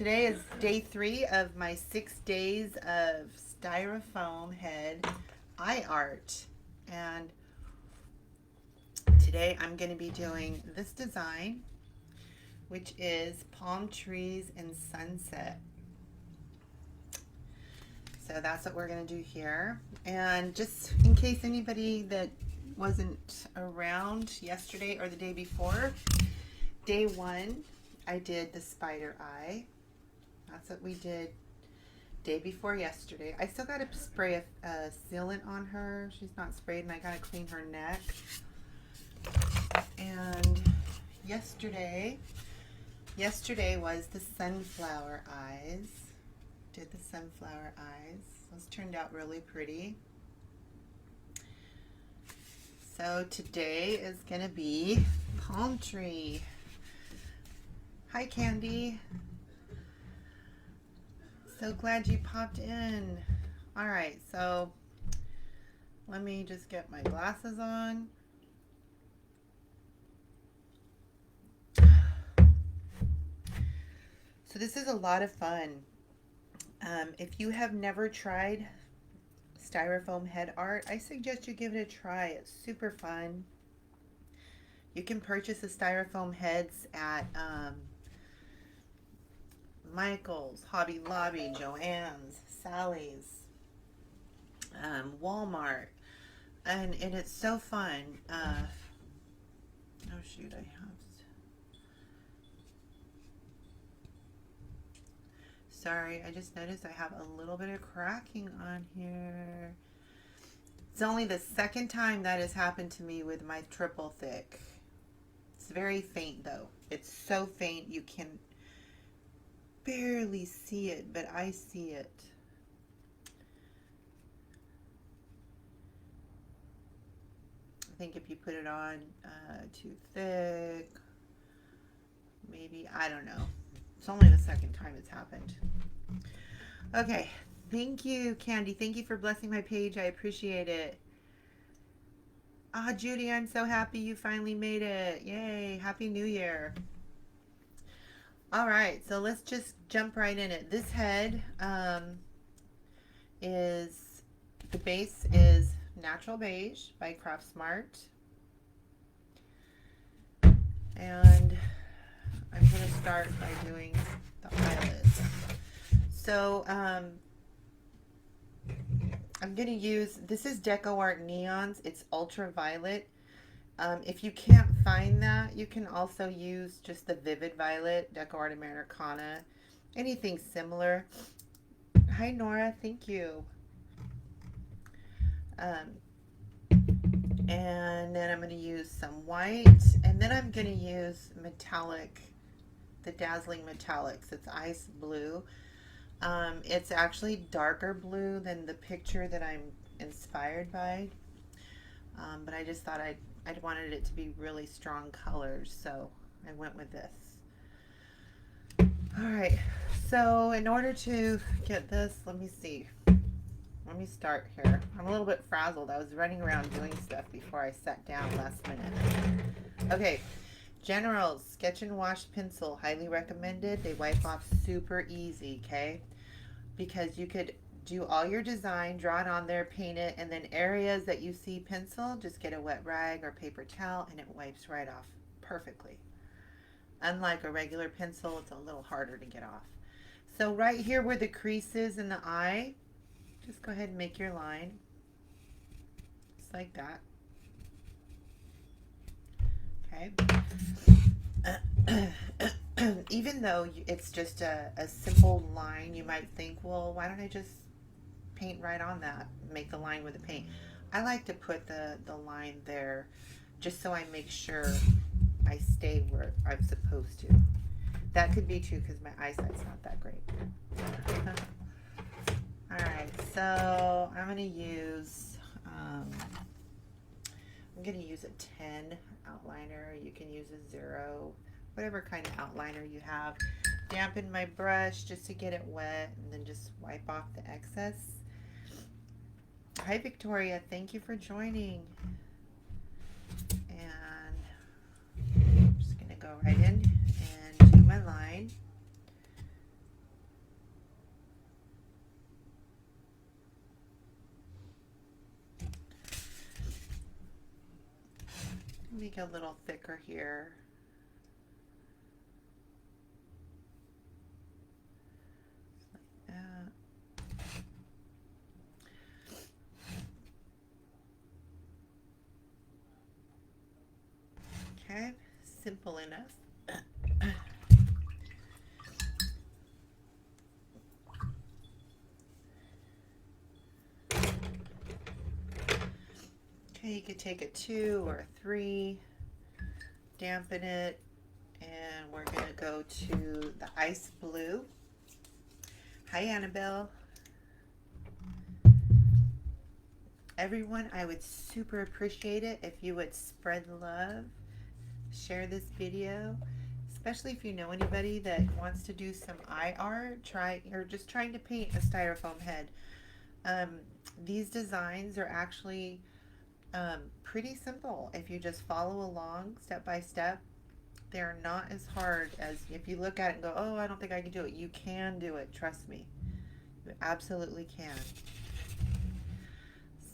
Today is day 3 of my 6 days of styrofoam head eye art. And today I'm going to be doing this design, which is palm trees and sunset. So that's what we're going to do here. And just in case anybody that wasn't around yesterday or the day before, day 1 I did the spider eye. That's what we did day before yesterday. I still got to spray a sealant on her. She's not sprayed, and I got to clean her neck. And yesterday was the sunflower eyes. Did the sunflower eyes. Those turned out really pretty. So today is going to be palm tree. Hi, Candy. So glad you popped in. All right, so let me just get my glasses on. So this is a lot of fun. If you have never tried styrofoam head art, I suggest you give it a try. It's super fun. You can purchase the styrofoam heads at Michael's, Hobby Lobby, Joann's, Sally's, Walmart, and it's so fun. Oh shoot, sorry, I just noticed I have a little bit of cracking on here. It's only the second time that has happened to me with my triple thick. It's very faint though. It's so faint you can barely see it, but I see it. I think if you put it on too thick, maybe, I don't know. It's only the second time it's happened. Okay, thank you, Candy. Thank you for blessing my page. I appreciate it. Ah, Judy, I'm so happy you finally made it. Yay, Happy New Year. All right, so let's just jump right in it. This head is, the base is Natural Beige by Craft Smart. And I'm going to start by doing the eyelids. So I'm going to use, this is DecoArt Neons. It's ultraviolet. If you can't find that, you can also use just the Vivid Violet, DecoArt Americana, anything similar. Hi, Nora. Thank you. And then I'm going to use some white, and then I'm going to use metallic, the Dazzling Metallics. It's ice blue. It's actually darker blue than the picture that I'm inspired by, but I just thought I wanted it to be really strong colors, so I went with this. All right, so in order to get this, let me see. Let me start here. I'm a little bit frazzled. I was running around doing stuff before I sat down last minute. Okay, General's Sketch and Wash Pencil, highly recommended. They wipe off super easy, okay? Because you could do all your design, draw it on there, paint it, and then areas that you see pencil, just get a wet rag or paper towel and it wipes right off perfectly. Unlike a regular pencil, it's a little harder to get off. So right here where the crease is in the eye, just go ahead and make your line. Just like that. Okay. Even though it's just a simple line, you might think, well, why don't I just paint right on that, make the line with the paint. I like to put the line there just so I make sure I stay where I'm supposed to. That could be too because my eyesight's not that great. Alright, so I'm going to use a 10 outliner. You can use a 0, whatever kind of outliner you have. Dampen my brush just to get it wet and then just wipe off the excess. Hi Victoria, thank you for joining. And I'm just going to go right in and do my line. Make it a little thicker here. Like that. Okay, simple enough. Okay, you could take a 2 or a 3, dampen it, and we're going to go to the ice blue. Hi, Annabelle. Everyone, I would super appreciate it if you would spread love, share this video, especially if you know anybody that wants to do some eye art, or just trying to paint a styrofoam head. These designs are actually pretty simple if you just follow along step by step. They're not as hard as if you look at it and go, oh, I don't think I can do it. You can do it, trust me. You absolutely can.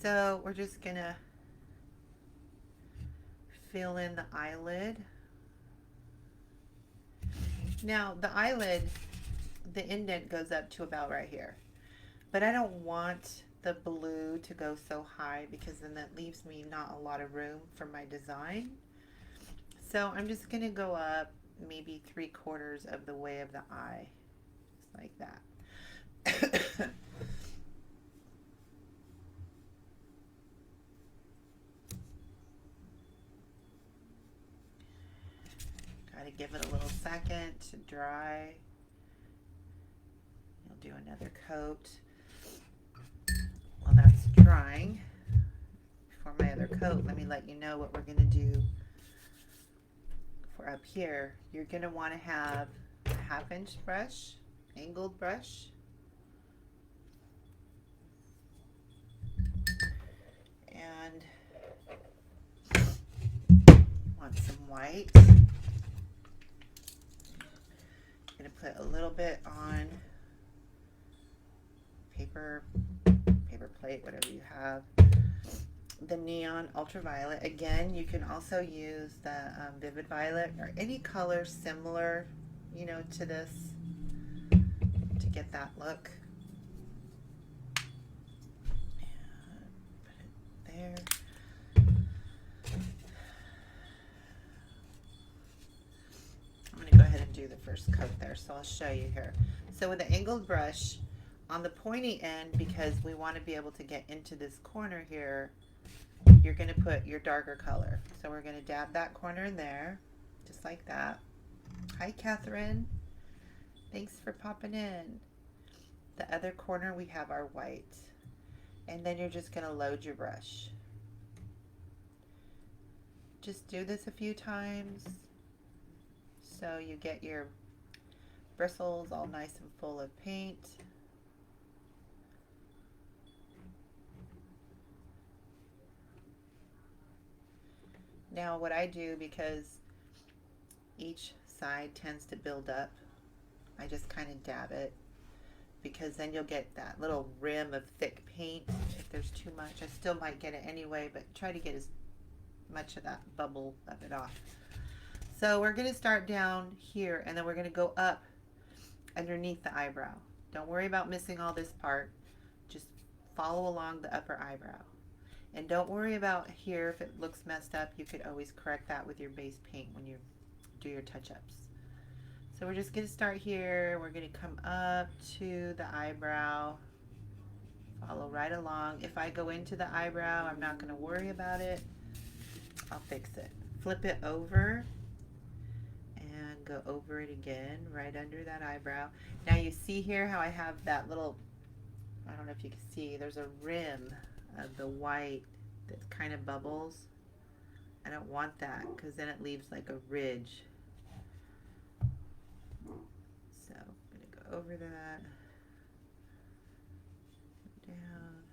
So we're just gonna fill in the eyelid. Now the eyelid, the indent goes up to about right here, but I don't want the blue to go so high because then that leaves me not a lot of room for my design. So I'm just gonna go up maybe 3/4 of the way of the eye, just like that. Gotta give it a little second to dry. You'll do another coat. While that's drying, before my other coat, let me let you know what we're gonna do for up here. You're gonna wanna have a 1/2" brush, angled brush. And want some white. I'm going to put a little bit on paper plate, whatever you have. The neon ultraviolet. Again, you can also use the vivid violet or any color similar, you know, to this to get that look. And put it there. I'm going to go ahead and do the first coat there, so I'll show you here. So with the angled brush on the pointy end, because we want to be able to get into this corner here, you're going to put your darker color. So we're going to dab that corner in there, just like that. Hi, Catherine. Thanks for popping in. The other corner we have our white. And then you're just going to load your brush. Just do this a few times so you get your bristles all nice and full of paint. Now what I do, because each side tends to build up, I just kind of dab it, because then you'll get that little rim of thick paint. If there's too much, I still might get it anyway, but try to get as much of that bubble of it off. So we're going to start down here, and then we're going to go up underneath the eyebrow. Don't worry about missing all this part. Just follow along the upper eyebrow. And don't worry about here if it looks messed up. You could always correct that with your base paint when you do your touch-ups. So we're just going to start here. We're going to come up to the eyebrow. Follow right along. If I go into the eyebrow, I'm not going to worry about it. I'll fix it. Flip it over and go over it again right under that eyebrow. Now you see here how I have that little, I don't know if you can see, there's a rim of the white that kind of bubbles. I don't want that because then it leaves like a ridge. So I'm going to go over that, down,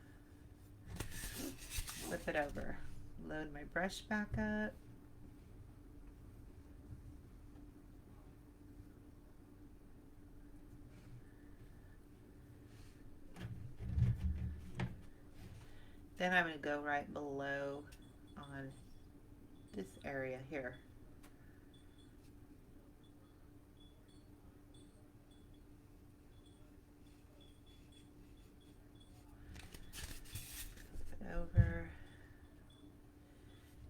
flip it over, load my brush back up. Then I'm going to go right below on this area here. Over.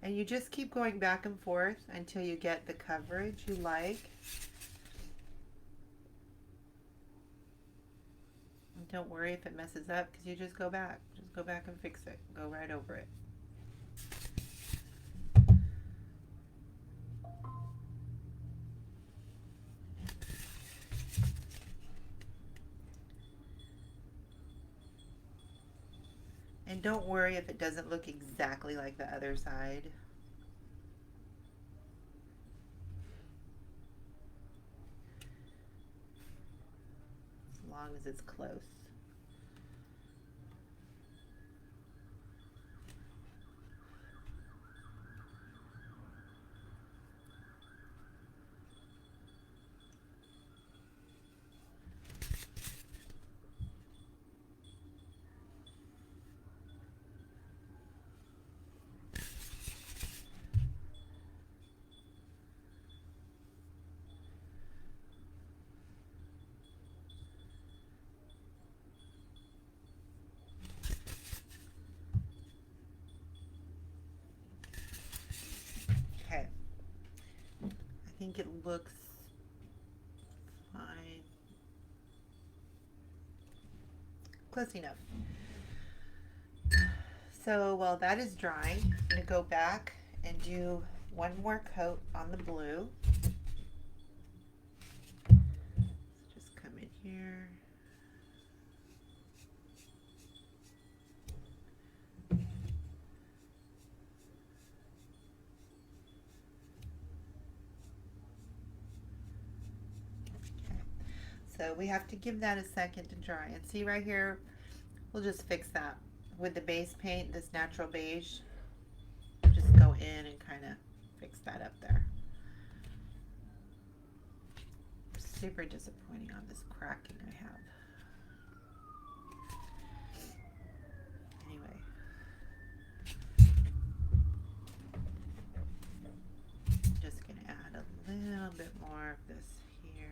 And you just keep going back and forth until you get the coverage you like. And don't worry if it messes up, because you just go back. Just go back and fix it. Go right over it. And don't worry if it doesn't look exactly like the other side. As long as it's close. I think it looks fine. Close enough. So while that is drying, I'm going to go back and do one more coat on the blue. Just come in here. So we have to give that a second to dry. And see right here, we'll just fix that with the base paint, this natural beige. Just go in and kind of fix that up there. Super disappointing on this cracking I have. Anyway. Just going to add a little bit more of this here.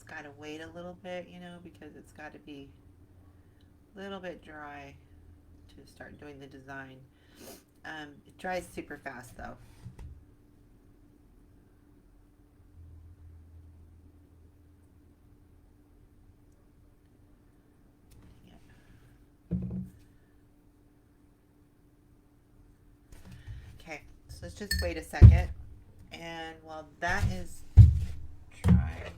Got to wait a little bit, you know, because it's got to be a little bit dry to start doing the design. It dries super fast though. Yeah. Okay, so let's just wait a second, and while that is drying,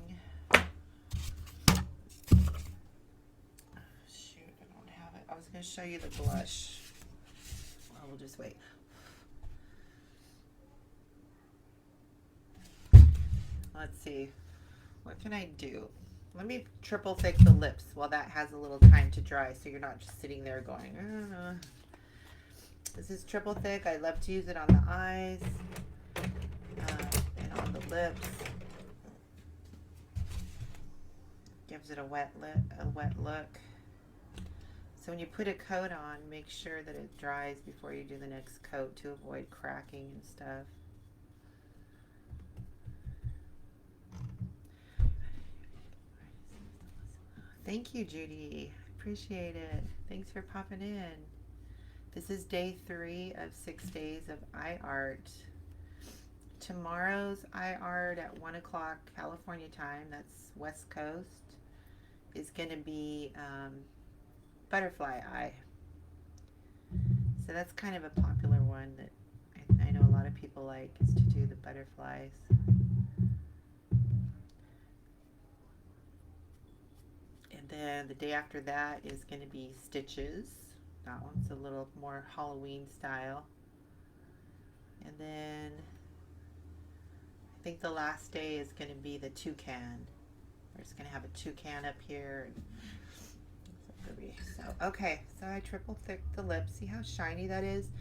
I was going to show you the blush. Well, we'll just wait. Let's see. What can I do? Let me triple thick the lips while that has a little time to dry, so you're not just sitting there going, This is triple thick. I love to use it on the eyes and on the lips. Gives it a wet look. So when you put a coat on, make sure that it dries before you do the next coat to avoid cracking and stuff. Thank you, Judy. Appreciate it. Thanks for popping in. This is day 3 of 6 days of eye art. Tomorrow's eye art at 1 o'clock California time, that's West Coast, is going to be butterfly eye. So that's kind of a popular one that I know a lot of people like, is to do the butterflies. And then the day after that is going to be stitches. That one's a little more Halloween style. And then I think the last day is going to be the toucan. We're just going to have a toucan up here. So, okay, so I triple thick the lips. See how shiny that is?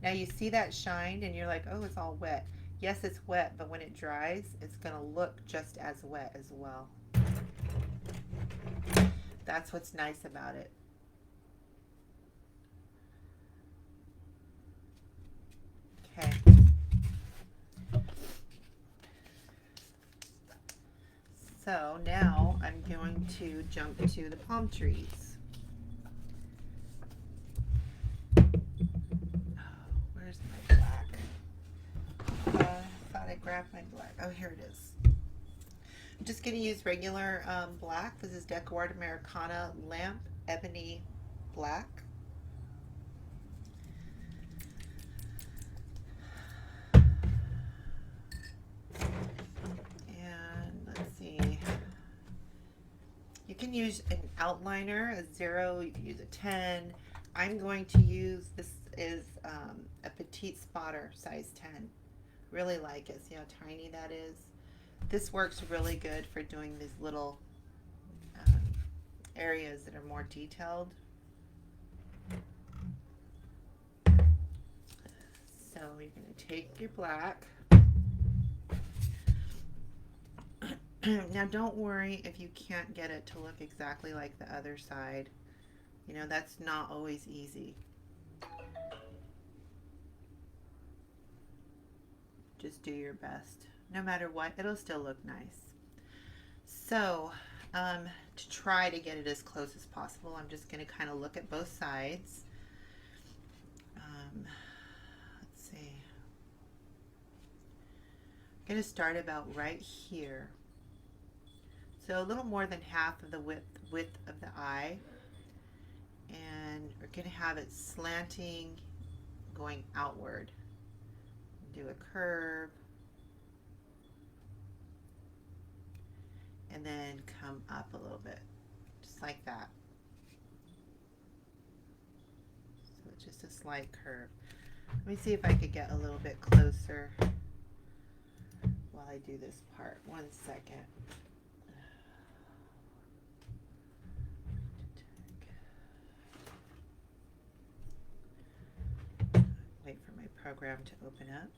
Now you see that shined and you're like, oh, it's all wet. Yes, it's wet, but when it dries, it's going to look just as wet as well. That's what's nice about it. Okay. So now I'm going to jump to the palm trees. Oh, where's my black? I thought I grabbed my black. Oh, here it is. I'm just going to use regular black. This is DecoArt Americana Lamp Ebony Black. And let's see. You can use an outliner, a 0, you can use a 10. I'm going to use, this is a petite spotter, size 10. Really like it. See how tiny that is? This works really good for doing these little areas that are more detailed. So you're going to take your black. Now don't worry if you can't get it to look exactly like the other side. You know, that's not always easy. Just do your best. No matter what, it'll still look nice. So, to try to get it as close as possible, I'm just going to kind of look at both sides. Let's see. I'm going to start about right here. So a little more than half of the width of the eye. And we're going to have it slanting, going outward. Do a curve. And then come up a little bit, just like that. So it's just a slight curve. Let me see if I could get a little bit closer while I do this part. 1 second. Wait for my program to open up.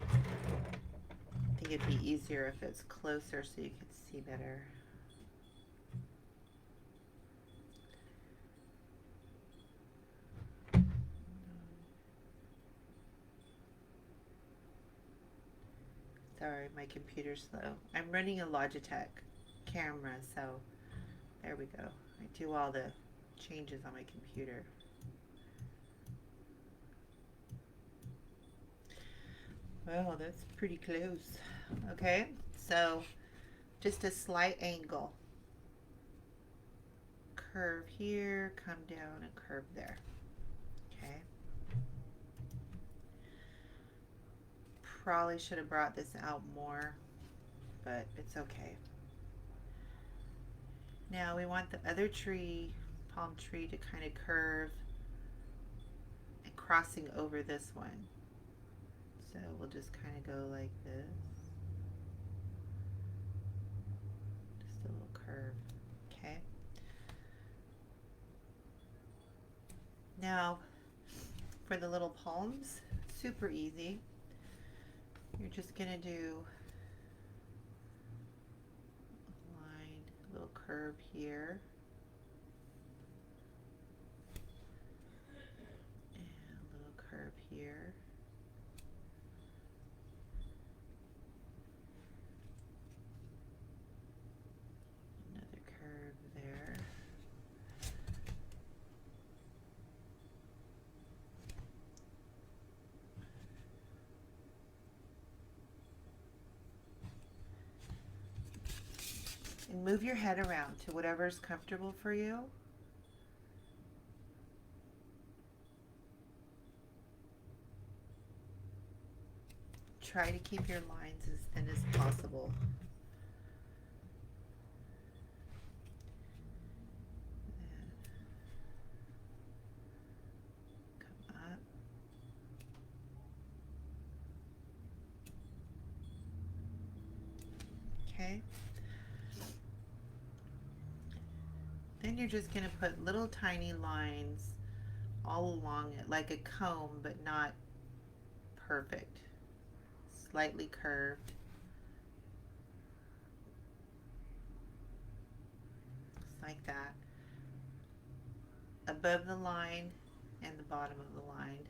I think it'd be easier if it's closer so you can see better. Sorry, my computer's slow. I'm running a Logitech camera, so there we go. I do all the changes on my computer. Well, that's pretty close. Okay, so just a slight angle. Curve here, come down and curve there. Okay. Probably should have brought this out more, but it's okay. Now we want the other tree, palm tree, to kind of curve and crossing over this one. So we'll just kind of go like this. Just a little curve. Okay. Now for the little palms, super easy. You're just going to do a line, a little curve here. And a little curve here. Another curve there. And move your head around to whatever's comfortable for you. Try to keep your lines as thin as possible. Come up. Okay. Then you're just going to put little tiny lines all along it, like a comb, but not perfect. slightly curved. Just like that. Above the line and the bottom of the line.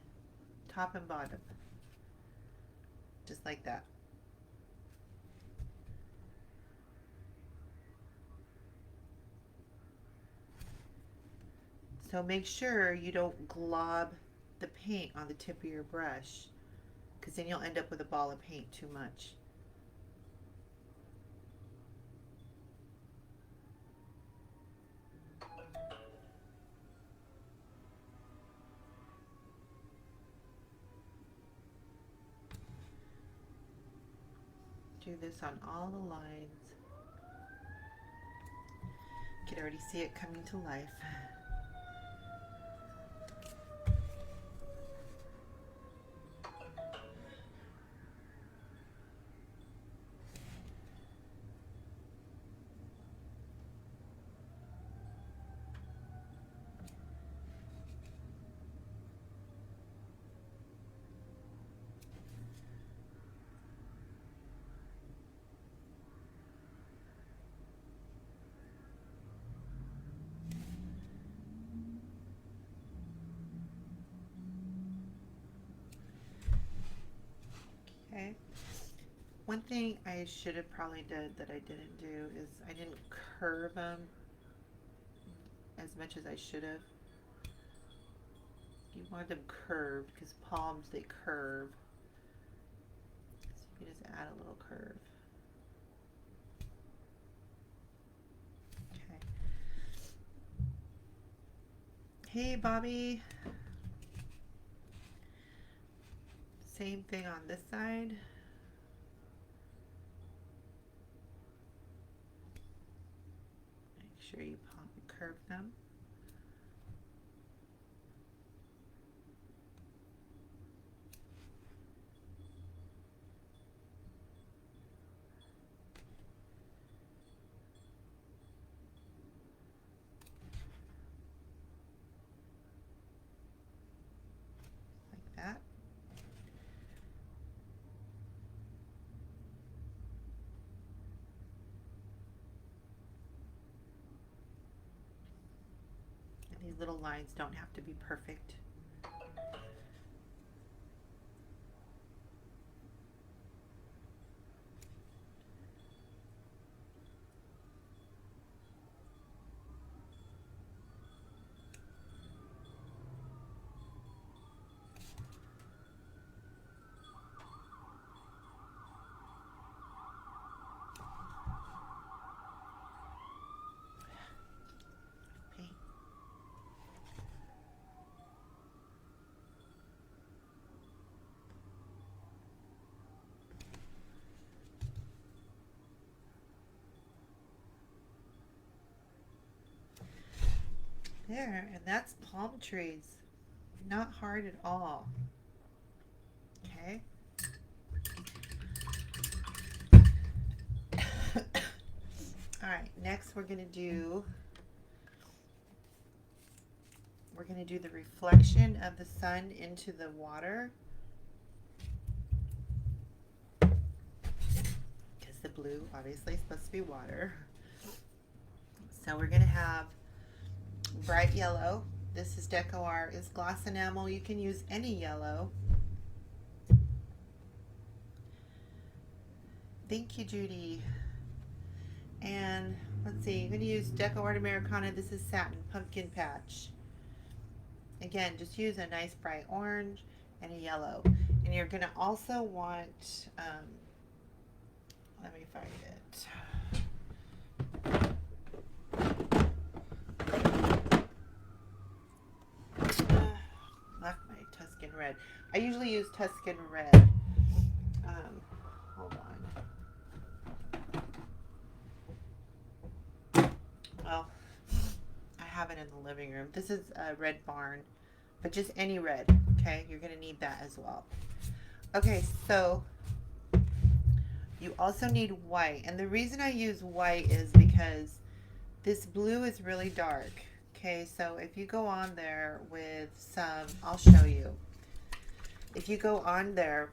Top and bottom. Just like that. So make sure you don't glob the paint on the tip of your brush, because then you'll end up with a ball of paint too much. Do this on all the lines. You can already see it coming to life. Okay. One thing I should have probably did that I didn't do is I didn't curve them as much as I should have. You want them curved because palms, they curve. So you can just add a little curve. Okay. Hey, Bobby. Same thing on this side. Make sure you curve them. Like that. These little lines don't have to be perfect. There, and that's palm trees. Not hard at all. Okay. All right, next we're going to do the reflection of the sun into the water. Because the blue obviously is supposed to be water. So we're going to have bright yellow. This is DecoArt. It's gloss enamel. You can use any yellow. Thank you, Judy. And let's see, I'm going to use DecoArt Americana. This is Satin Pumpkin Patch. Again, just use a nice bright orange and a yellow. And you're going to also want, let me find it. Left my Tuscan Red. I usually use Tuscan Red. Hold on. Well, I have it in the living room. This is a Red Barn, but just any red, okay? You're going to need that as well. Okay, so you also need white. And the reason I use white is because this blue is really dark. Okay, so if you go on there with some, I'll show you. If you go on there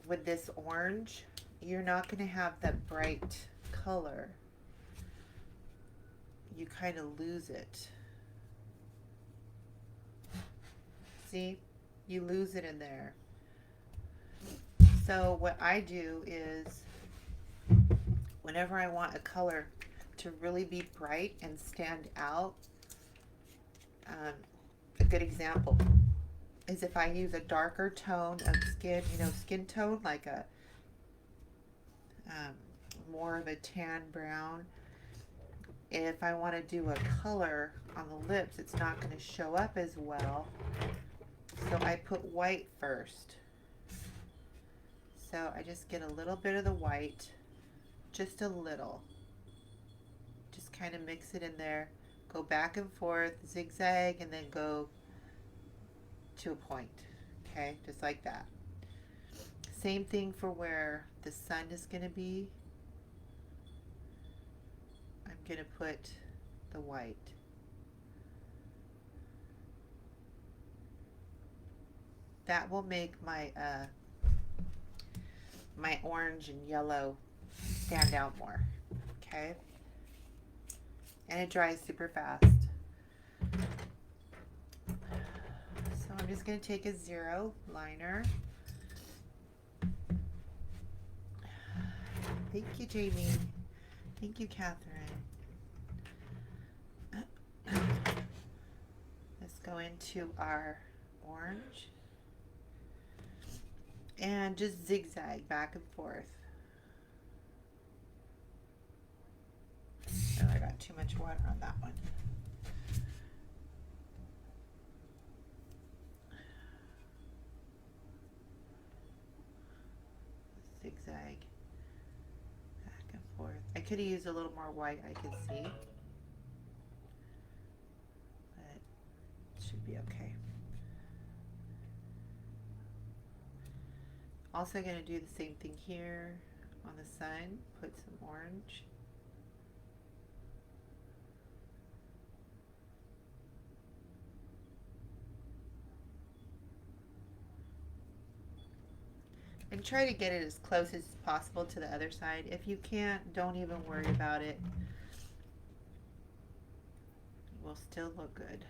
with this orange, you're not going to have that bright color. You kind of lose it. See? You lose it in there. So what I do is, whenever I want a color to really be bright and stand out, a good example is if I use a darker tone of skin, you know, skin tone, like a more of a tan brown. If I want to do a color on the lips, it's not going to show up as well. So I put white first. So I just get a little bit of the white, just a little. Just kind of mix it in there. Go back and forth, zigzag, and then go to a point. Okay, just like that. Same thing for where the sun is going to be. I'm going to put the white. That will make my my orange and yellow stand out more. Okay, and it dries super fast. So I'm just going to take a 0 liner. Thank you, Jamie. Thank you, Catherine. Let's go into our orange and just zigzag back and forth. Oh, I got too much water on that one. Zigzag back and forth. I could have used a little more white, I could see, but it should be okay. Also going to do the same thing here on the sun, put some orange. And try to get it as close as possible to the other side. If you can't, don't even worry about it. It will still look good.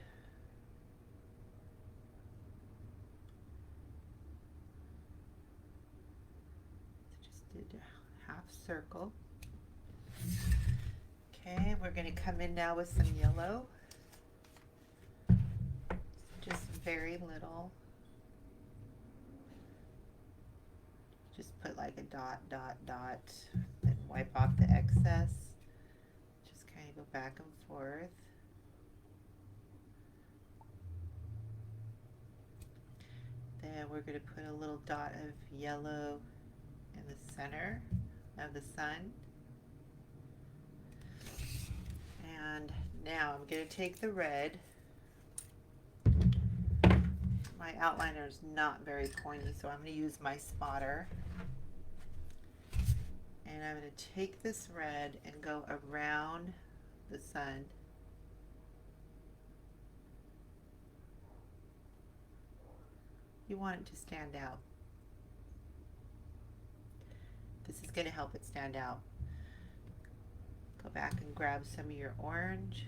So just did a half circle. Okay, we're going to come in now with some yellow. Just very little. Just put like a dot, dot, dot, then wipe off the excess. Just kind of go back and forth. Then we're going to put a little dot of yellow in the center of the sun. And now I'm going to take the red. My outliner is not very pointy, so I'm going to use my spotter. And I'm going to take this red and go around the sun. You want it to stand out. This is going to help it stand out. Go back and grab some of your orange.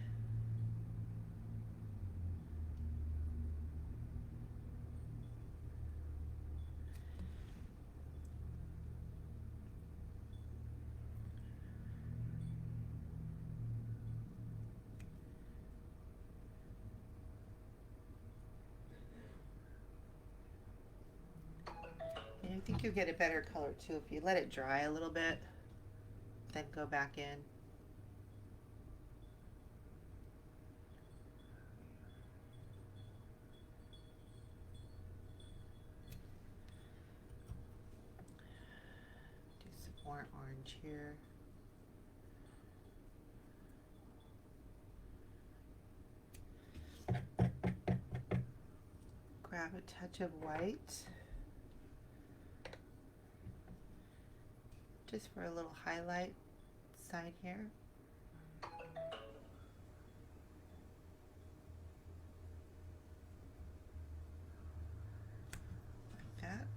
And I think you'll get a better color too if you let it dry a little bit, then go back in. Do some more orange here. Grab a touch of white. Just for a little highlight side here. Like that.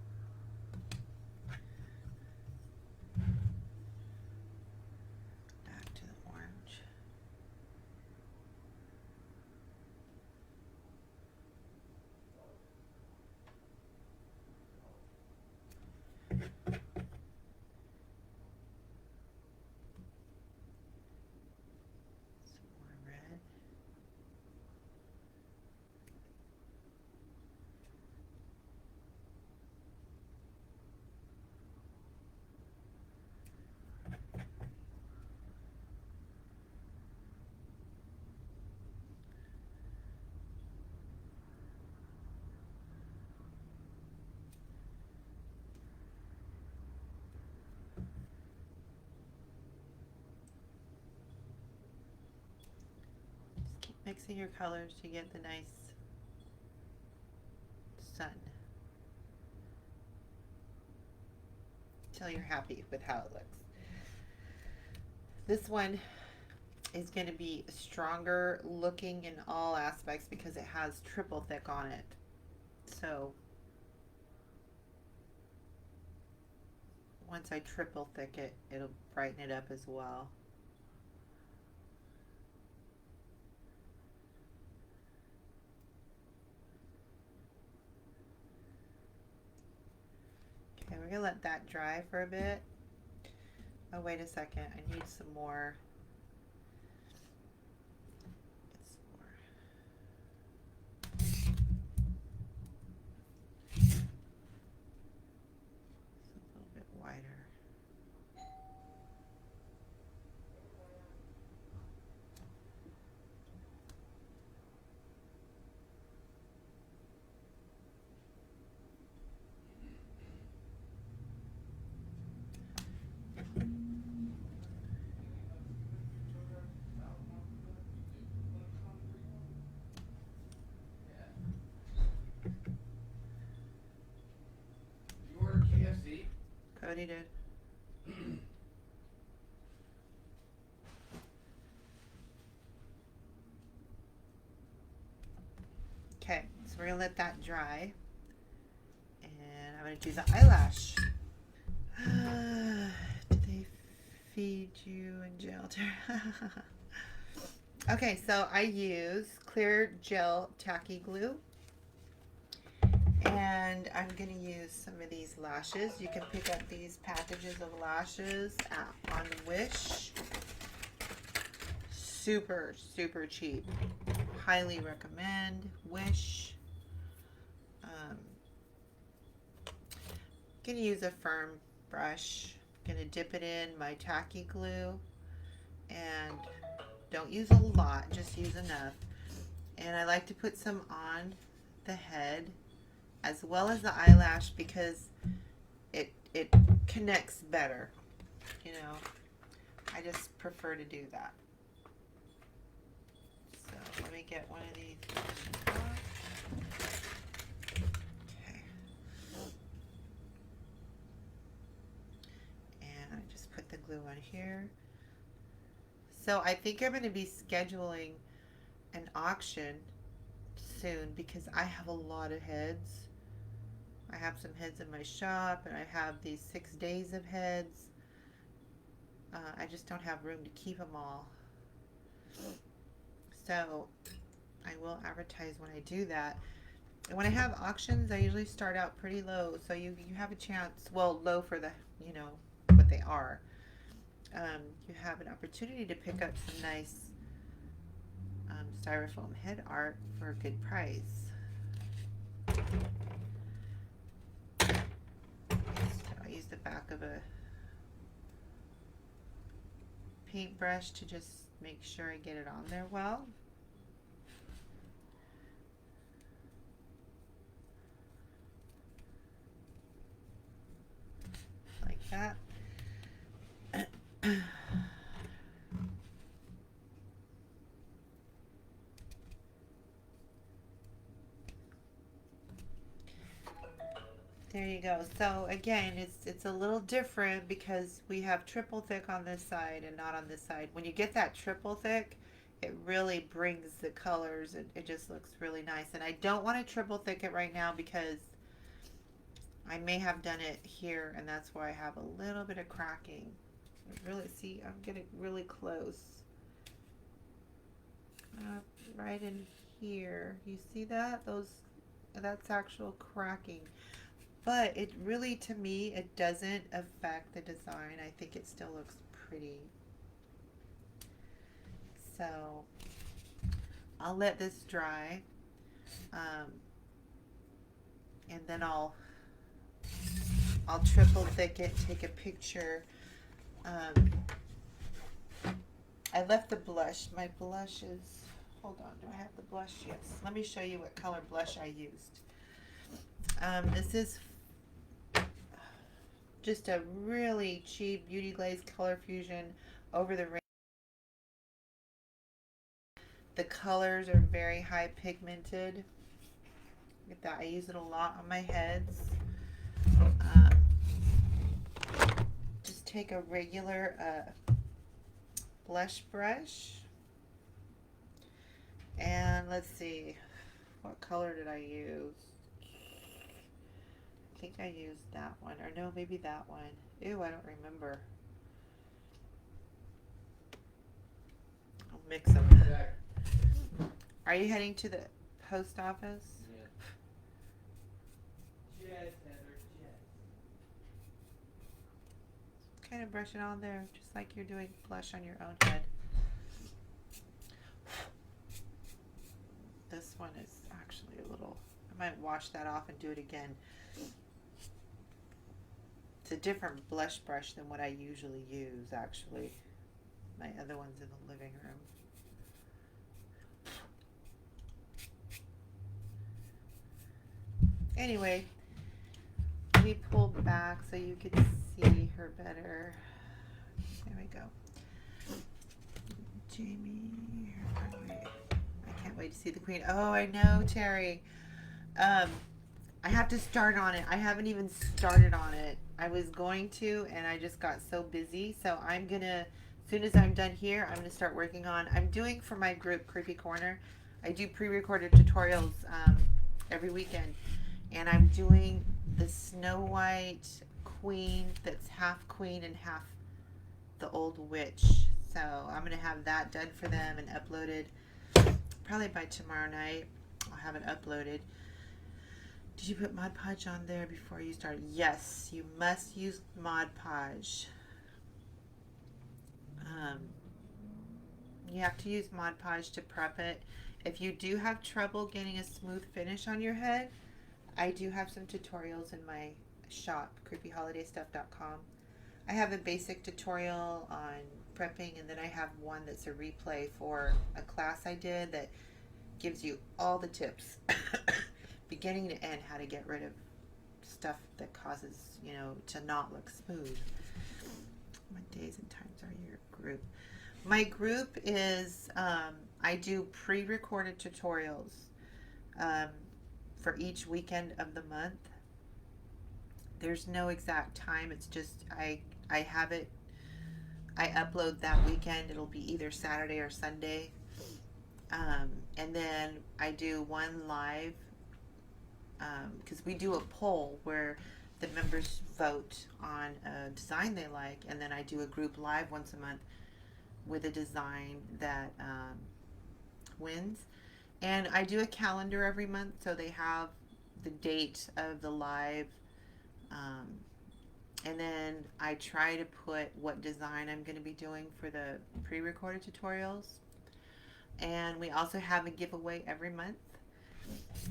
Mixing your colors to get the nice sun. Until you're happy with how it looks. This one is going to be stronger looking in all aspects because it has triple thick on it. So once I triple thick it, it'll brighten it up as well. Okay, we're gonna let that dry for a bit. Oh, wait a second, I need some more. It's more. It's a little bit wider. Cody did. Okay, so we're gonna let that dry. And I'm gonna do the eyelash. Do they feed you in jail? Okay, so I use clear gel tacky glue. And I'm going to use some of these lashes. You can pick up these packages of lashes on Wish. Super, super cheap. Highly recommend Wish. Going to use a firm brush. Going to dip it in my tacky glue. And don't use a lot, just use enough. And I like to put some on the head as well as the eyelash because it connects better. You know, I just prefer to do that. So let me get one of these. Okay. And I just put the glue on here. So I think I'm going to be scheduling an auction soon because I have a lot of heads. I have some heads in my shop and I have these 6 days of heads. I just don't have room to keep them all. So I will advertise when I do that. And when I have auctions, I usually start out pretty low. So you have a chance, well, low for the, you know, what they are. You have an opportunity to pick up some nice styrofoam head art for a good price. So I use the back of a paintbrush to just make sure I get it on there well. Like that. There you go. So again, it's a little different because we have triple thick on this side and not on this side. When you get that triple thick, it really brings the colors. It just looks really nice. And I don't want to triple thick it right now because I may have done it here and that's why I have a little bit of cracking. Really, see, I'm getting really close. Right in here. You see that? That's actual cracking. But it really, to me, it doesn't affect the design. I think it still looks pretty. So I'll let this dry. And then I'll triple thick it, take a picture. I left the blush. My blush is, hold on, do I have the blush? Yes. Let me show you what color blush I used. This is just a really cheap Beauty Glaze Color Fusion Over the Rainbow. The colors are very high pigmented. Look at that. I use it a lot on my heads. Um, just take a regular blush brush. And let's see. What color did I use? I think I used that one. Or no, maybe that one. Ew, I don't remember. I'll mix them. Are you heading to the post office? Yeah. Yes, Heather, yes. Kind of brush it on there, just like you're doing blush on your own head. This one is actually a little, I might wash that off and do it again. It's a different blush brush than what I usually use, actually. My other one's in the living room. Anyway, let me pull back so you can see her better. There we go. Jamie, I can't wait to see the queen. Oh, I know, Terry. I have to start on it. I haven't even started on it. I was going to, and I just got so busy. So I'm gonna, as soon as I'm done here, I'm gonna start working on. I'm doing for my group, Creepy Corner. I do pre-recorded tutorials every weekend. And I'm doing the Snow White queen that's half queen and half the old witch. So I'm going to have that done for them and uploaded probably by tomorrow night. I'll have it uploaded. Did you put Mod Podge on there before you start? Yes, you must use Mod Podge. You have to use Mod Podge to prep it. If you do have trouble getting a smooth finish on your head, I do have some tutorials in my shop, creepyholidaystuff.com. I have a basic tutorial on prepping, and then I have one that's a replay for a class I did that gives you all the tips, beginning to end, how to get rid of stuff that causes, you know, to not look smooth. What days and times are your group? My group is, I do pre-recorded tutorials. For each weekend of the month. There's no exact time. It's just I have it. I upload that weekend. It'll be either Saturday or Sunday. And then I do one live because we do a poll where the members vote on a design they like, and then I do a group live once a month with a design that wins. And I do a calendar every month, so they have the date of the live. And then I try to put what design I'm going to be doing for the pre-recorded tutorials. And we also have a giveaway every month.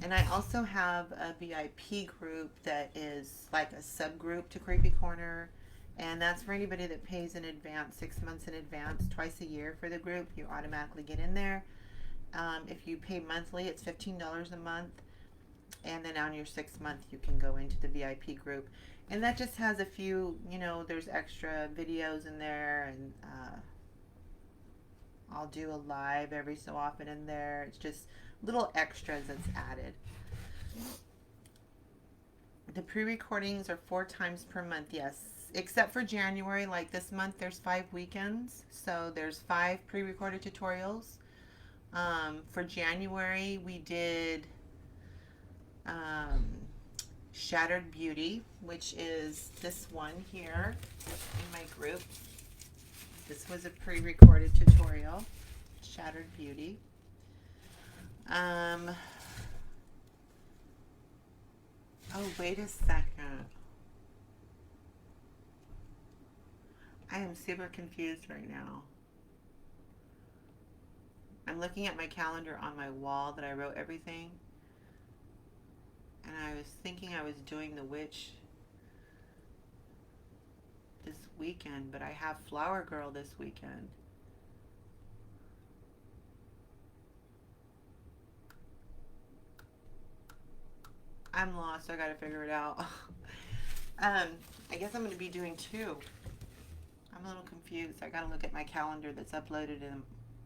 And I also have a VIP group that is like a subgroup to Creepy Corner. And that's for anybody that pays in advance, 6 months in advance, twice a year for the group. You automatically get in there. If you pay monthly, it's $15 a month, and then on your 6th month you can go into the VIP group, and that just has a few, you know, there's extra videos in there, and I'll do a live every so often in there. It's just little extras that's added. The pre-recordings are 4 times per month, yes, except for January. Like this month there's 5 weekends, so there's 5 pre-recorded tutorials. For January, we did Shattered Beauty, which is this one here in my group. This was a pre-recorded tutorial, Shattered Beauty. Oh, wait a second. I am super confused right now. I'm looking at my calendar on my wall that I wrote everything, and I was thinking I was doing the witch this weekend, but I have Flower Girl this weekend. I'm lost, so I gotta figure it out. I guess I'm gonna be doing 2. I'm a little confused. I gotta look at my calendar that's uploaded in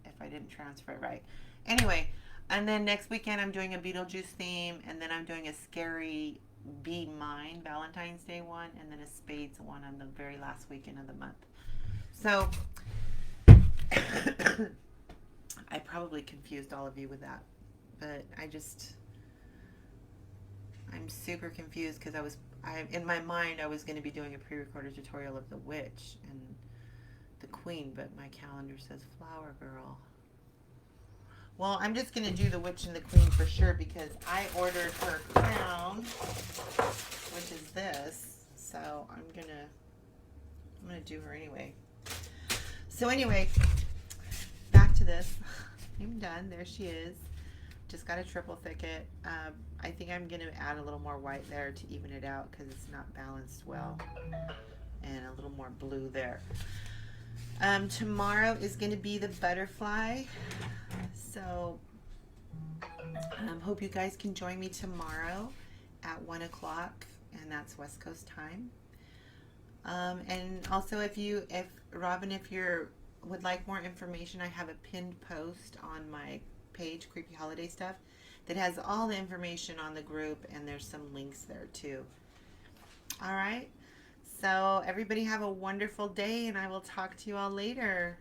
if I didn't transfer it right. Anyway, and then next weekend I'm doing a Beetlejuice theme, and then I'm doing a scary Be Mine Valentine's Day one, and then a Spades one on the very last weekend of the month. So I probably confused all of you with that, but I'm super confused because in my mind I was going to be doing a pre-recorded tutorial of the witch and the queen, but my calendar says flower girl. Well, I'm just going to do the witch and the queen for sure because I ordered her crown, which is this. So I'm going to do her anyway. So anyway, back to this. I'm done. There she is. Just got a triple thicket. I think I'm going to add a little more white there to even it out because it's not balanced well. And a little more blue there. Tomorrow is going to be the butterfly. So hope you guys can join me tomorrow at 1 o'clock, and that's West Coast time. And also if Robin, if you would like more information, I have a pinned post on my page, Creepy Holiday Stuff, that has all the information on the group, and there's some links there too. All right. So everybody have a wonderful day, and I will talk to you all later.